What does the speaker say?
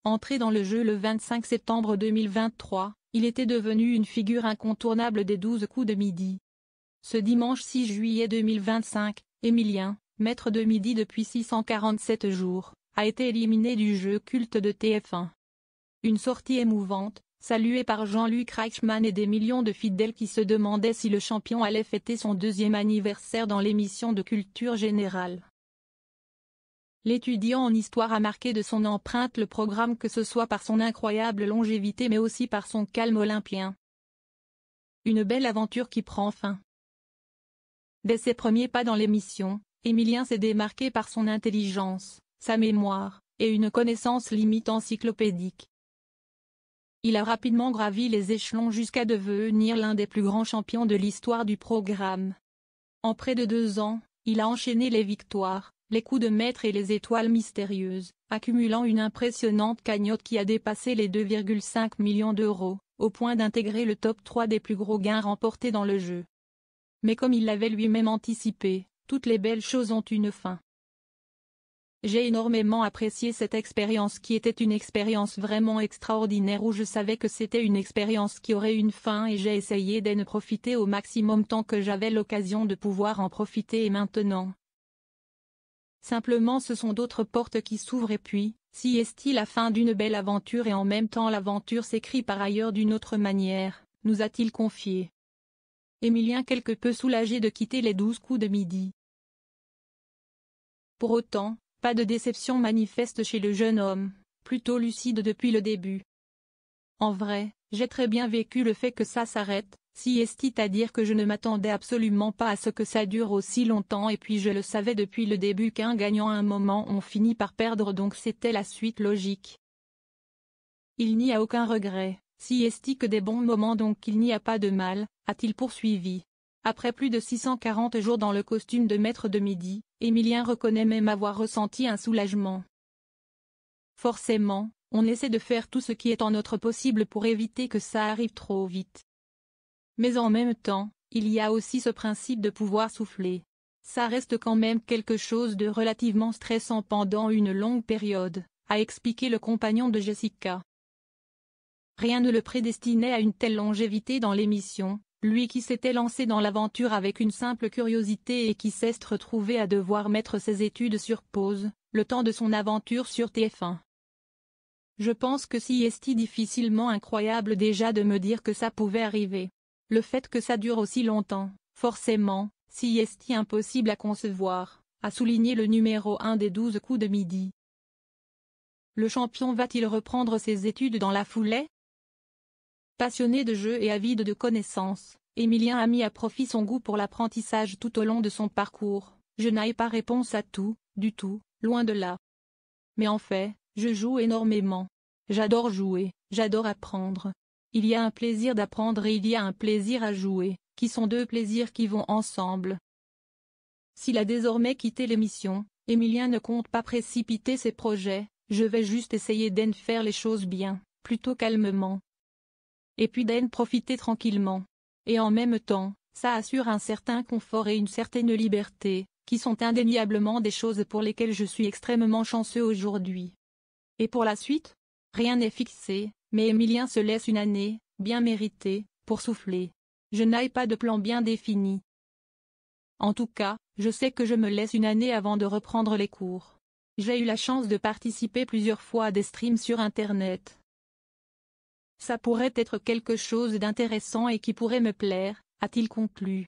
Entré dans le jeu le 25 septembre 2023, il était devenu une figure incontournable des 12 coups de midi. Ce dimanche 6 juillet 2025, Emilien, maître de midi depuis 647 jours, a été éliminé du jeu culte de TF1. Une sortie émouvante, saluée par Jean-Luc Reichmann et des millions de fidèles qui se demandaient si le champion allait fêter son 2e anniversaire dans l'émission de culture générale. L'étudiant en histoire a marqué de son empreinte le programme, que ce soit par son incroyable longévité mais aussi par son calme olympien. Une belle aventure qui prend fin. Dès ses premiers pas dans l'émission, Emilien s'est démarqué par son intelligence, sa mémoire, et une connaissance limite encyclopédique. Il a rapidement gravi les échelons jusqu'à devenir l'un des plus grands champions de l'histoire du programme. En près de 2 ans, il a enchaîné les victoires, les coups de maître et les étoiles mystérieuses, accumulant une impressionnante cagnotte qui a dépassé les 2,5 millions d'euros, au point d'intégrer le top 3 des plus gros gains remportés dans le jeu. Mais comme il l'avait lui-même anticipé, toutes les belles choses ont une fin. J'ai énormément apprécié cette expérience qui était une expérience vraiment extraordinaire où je savais que c'était une expérience qui aurait une fin et j'ai essayé d'en profiter au maximum tant que j'avais l'occasion de pouvoir en profiter et maintenant. Simplement ce sont d'autres portes qui s'ouvrent et puis, si est-il la fin d'une belle aventure et en même temps l'aventure s'écrit par ailleurs d'une autre manière, nous a-t-il confié. Emilien quelque peu soulagé de quitter les 12 coups de midi. Pour autant, pas de déception manifeste chez le jeune homme, plutôt lucide depuis le début. En vrai, j'ai très bien vécu le fait que ça s'arrête, si est-il à dire que je ne m'attendais absolument pas à ce que ça dure aussi longtemps et puis je le savais depuis le début qu'un gagnant à un moment on finit par perdre donc c'était la suite logique. Il n'y a aucun regret, si est-il que des bons moments donc il n'y a pas de mal, a-t-il poursuivi. Après plus de 640 jours dans le costume de maître de midi, Emilien reconnaît même avoir ressenti un soulagement. Forcément, on essaie de faire tout ce qui est en notre possible pour éviter que ça arrive trop vite. Mais en même temps, il y a aussi ce principe de pouvoir souffler. Ça reste quand même quelque chose de relativement stressant pendant une longue période, a expliqué le compagnon de Jessica. Rien ne le prédestinait à une telle longévité dans l'émission, lui qui s'était lancé dans l'aventure avec une simple curiosité et qui s'est retrouvé à devoir mettre ses études sur pause, le temps de son aventure sur TF1. Je pense que si est difficilement incroyable déjà de me dire que ça pouvait arriver. Le fait que ça dure aussi longtemps, forcément, si est impossible à concevoir, a souligné le numéro 1 des 12 coups de midi. Le champion va-t-il reprendre ses études dans la foulée? Passionné de jeu et avide de connaissances, Emilien a mis à profit son goût pour l'apprentissage tout au long de son parcours. Je n'ai pas réponse à tout, du tout, loin de là. Mais en fait, je joue énormément. J'adore jouer, j'adore apprendre. Il y a un plaisir d'apprendre et il y a un plaisir à jouer, qui sont 2 plaisirs qui vont ensemble. S'il a désormais quitté l'émission, Emilien ne compte pas précipiter ses projets, je vais juste essayer d'en faire les choses bien, plutôt calmement. Et puis d'en profiter tranquillement. Et en même temps, ça assure un certain confort et une certaine liberté, qui sont indéniablement des choses pour lesquelles je suis extrêmement chanceux aujourd'hui. Et pour la suite? Rien n'est fixé, mais Emilien se laisse une année, bien méritée, pour souffler. Je n'ai pas de plan bien défini. En tout cas, je sais que je me laisse une année avant de reprendre les cours. J'ai eu la chance de participer plusieurs fois à des streams sur Internet. Ça pourrait être quelque chose d'intéressant et qui pourrait me plaire, a-t-il conclu.